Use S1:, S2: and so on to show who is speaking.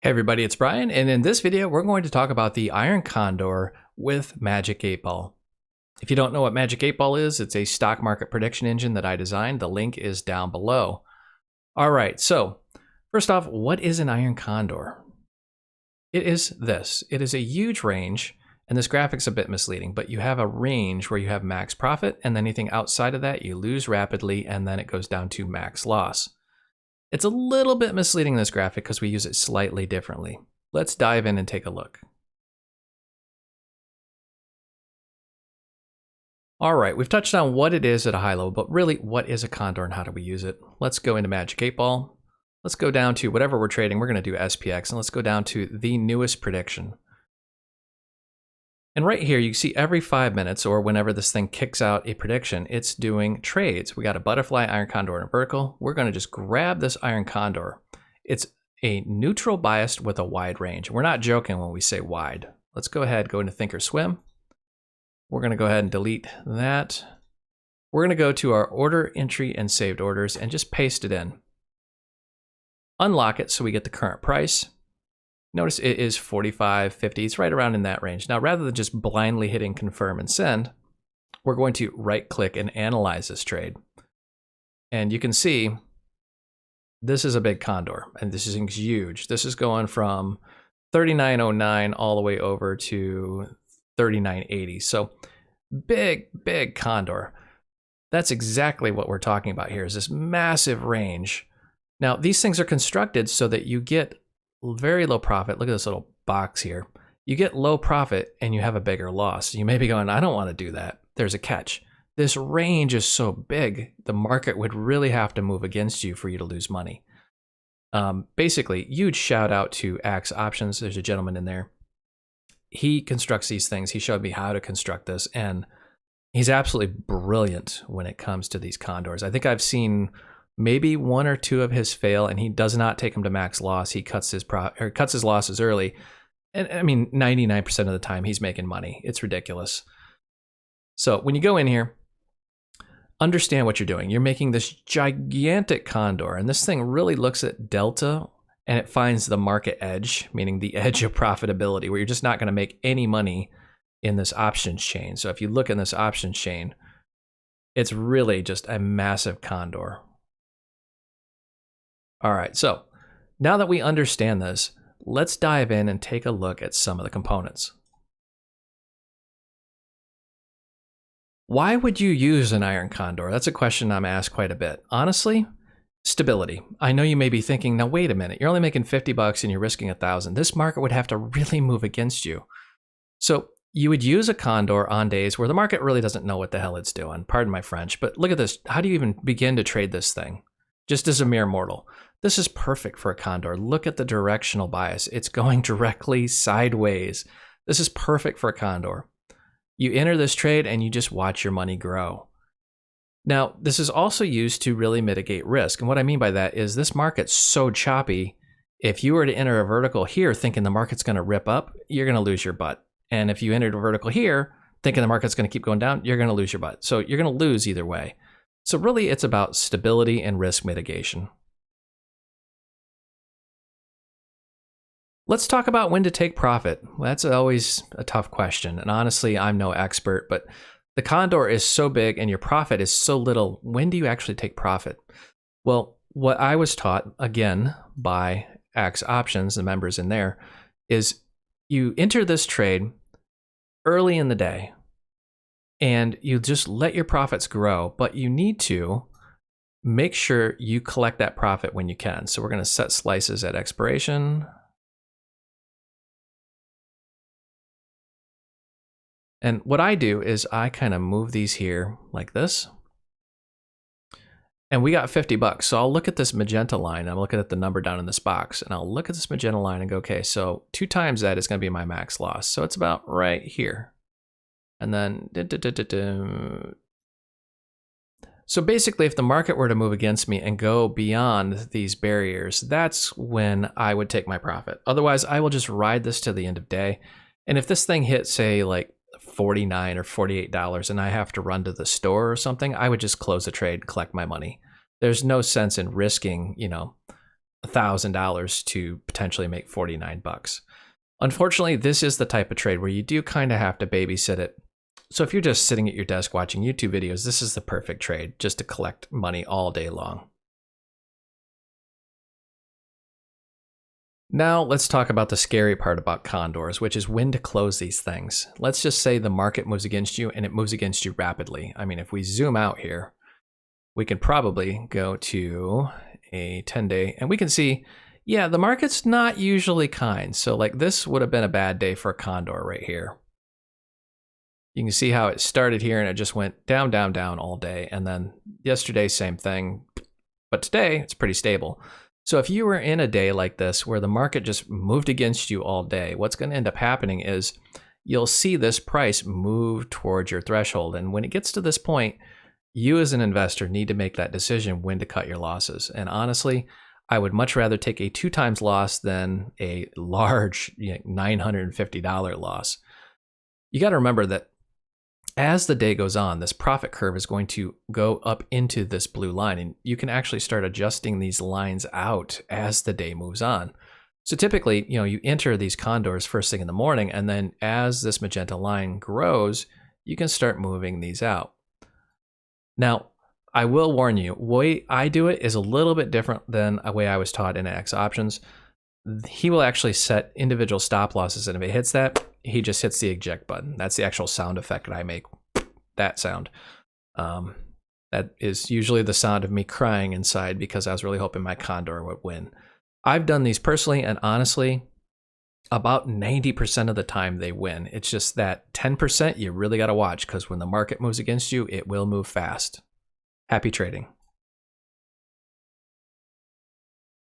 S1: Hey everybody, it's Brian, and in this video we're going to talk about the Iron Condor with Magic 8 Ball. If you don't know what Magic 8 Ball is, it's a stock market prediction engine that I designed. The link is down below. Alright, so first off, what is an Iron Condor? It is this. It is a huge range, and this graphic's a bit misleading, but you have a range where you have max profit, and anything outside of that you lose rapidly, and then it goes down to max loss. It's a little bit misleading, this graphic, because we use it slightly differently. Let's dive in and take a look. All right, we've touched on what it is at a high level, but really, what is a condor and how do we use it? Let's go into Magic 8 Ball. Let's go down to whatever we're trading. We're going to do SPX, and let's go down to the newest prediction. And right here, you see every 5 minutes, or whenever this thing kicks out a prediction, it's doing trades. We got a butterfly, iron condor, and a vertical. We're going to just grab this iron condor. It's a neutral biased with a wide range. We're not joking when we say wide. Let's go ahead, go into Thinkorswim. We're going to go ahead and delete that. We're going to go to our order entry and saved orders and just paste it in. Unlock it so we get the current price. Notice it is 45.50. It's right around in that range. Now, rather than just blindly hitting confirm and send, we're going to right click and analyze this trade. And you can see this is a big condor, and this is huge. This is going from 39.09 all the way over to 39.80. So big condor. That's exactly what we're talking about here, is this massive range. Now, these things are constructed so that you get very low profit. Look at this little box here. You get low profit and you have a bigger loss. You may be going, I don't want to do that. There's a catch. This range is so big, the market would really have to move against you for you to lose money. Basically, huge shout out to Axe Options. There's a gentleman in there. He constructs these things. He showed me how to construct this, and he's absolutely brilliant when it comes to these condors. I think I've seen maybe one or two of his fail, and he does not take them to max loss. He cuts his losses early, and I mean 99% of the time he's making money. It's ridiculous. So when you go in here, understand what you're doing. You're making this gigantic condor, and this thing really looks at delta, and it finds the market edge, meaning the edge of profitability, where you're just not going to make any money in this options chain. So if you look in this options chain, it's really just a massive condor. All right, so now that we understand this, let's dive in and take a look at some of the components. Why would you use an iron condor? That's a question I'm asked quite a bit. Honestly, stability. I know you may be thinking, now wait a minute, you're only making 50 bucks and you're risking 1,000. This market would have to really move against you. So you would use a condor on days where the market really doesn't know what the hell it's doing. Pardon my French, but look at this. How do you even begin to trade this thing? Just as a mere mortal. This is perfect for a condor. Look at the directional bias. It's going directly sideways. This is perfect for a condor. You enter this trade and you just watch your money grow. Now, this is also used to really mitigate risk. And what I mean by that is this market's so choppy. If you were to enter a vertical here thinking the market's going to rip up, you're going to lose your butt. And if you entered a vertical here thinking the market's going to keep going down, you're going to lose your butt. So you're going to lose either way. So really, it's about stability and risk mitigation. Let's talk about when to take profit. Well, that's always a tough question. And honestly, I'm no expert, but the condor is so big and your profit is so little. When do you actually take profit? Well, what I was taught, again, by Axe Options, the members in there, is you enter this trade early in the day and you just let your profits grow, but you need to make sure you collect that profit when you can. So we're going to set slices at expiration. And what I do is I kind of move these here like this. And we got 50 bucks. So I'll look at this magenta line. I'm looking at the number down in this box. And I'll look at this magenta line and go, okay, so 2 times that is going to be my max loss. So it's about right here. And then, so basically, if the market were to move against me and go beyond these barriers, that's when I would take my profit. Otherwise, I will just ride this to the end of day. And if this thing hits, say, like $49 or $48 and I have to run to the store or something, I would just close the trade, collect my money. There's no sense in risking, $1,000 to potentially make 49 bucks. Unfortunately, this is the type of trade where you do kind of have to babysit it. So if you're just sitting at your desk watching YouTube videos, this is the perfect trade just to collect money all day long. Now let's talk about the scary part about condors, which is when to close these things. Let's just say the market moves against you and it moves against you rapidly. I mean, if we zoom out here, we can probably go to a 10-day and we can see, yeah, the market's not usually kind. So like this would have been a bad day for a condor right here. You can see how it started here and it just went down, down, down all day. And then yesterday, same thing. But today, it's pretty stable. So if you were in a day like this where the market just moved against you all day, what's going to end up happening is you'll see this price move towards your threshold. And when it gets to this point, you as an investor need to make that decision when to cut your losses. And honestly, I would much rather take a 2 times loss than a large $950 loss. You got to remember that as the day goes on, this profit curve is going to go up into this blue line, and you can actually start adjusting these lines out as the day moves on. So typically, you enter these condors first thing in the morning, and then as this magenta line grows, you can start moving these out. Now, I will warn you, the way I do it is a little bit different than a way I was taught in X options. He will actually set individual stop losses, and if it hits that, he just hits the eject button. That's the actual sound effect that I make, that sound. That is usually the sound of me crying inside because I was really hoping my condor would win. I've done these personally, and honestly, about 90% of the time they win. It's just that 10% you really got to watch, because when the market moves against you, it will move fast. Happy trading.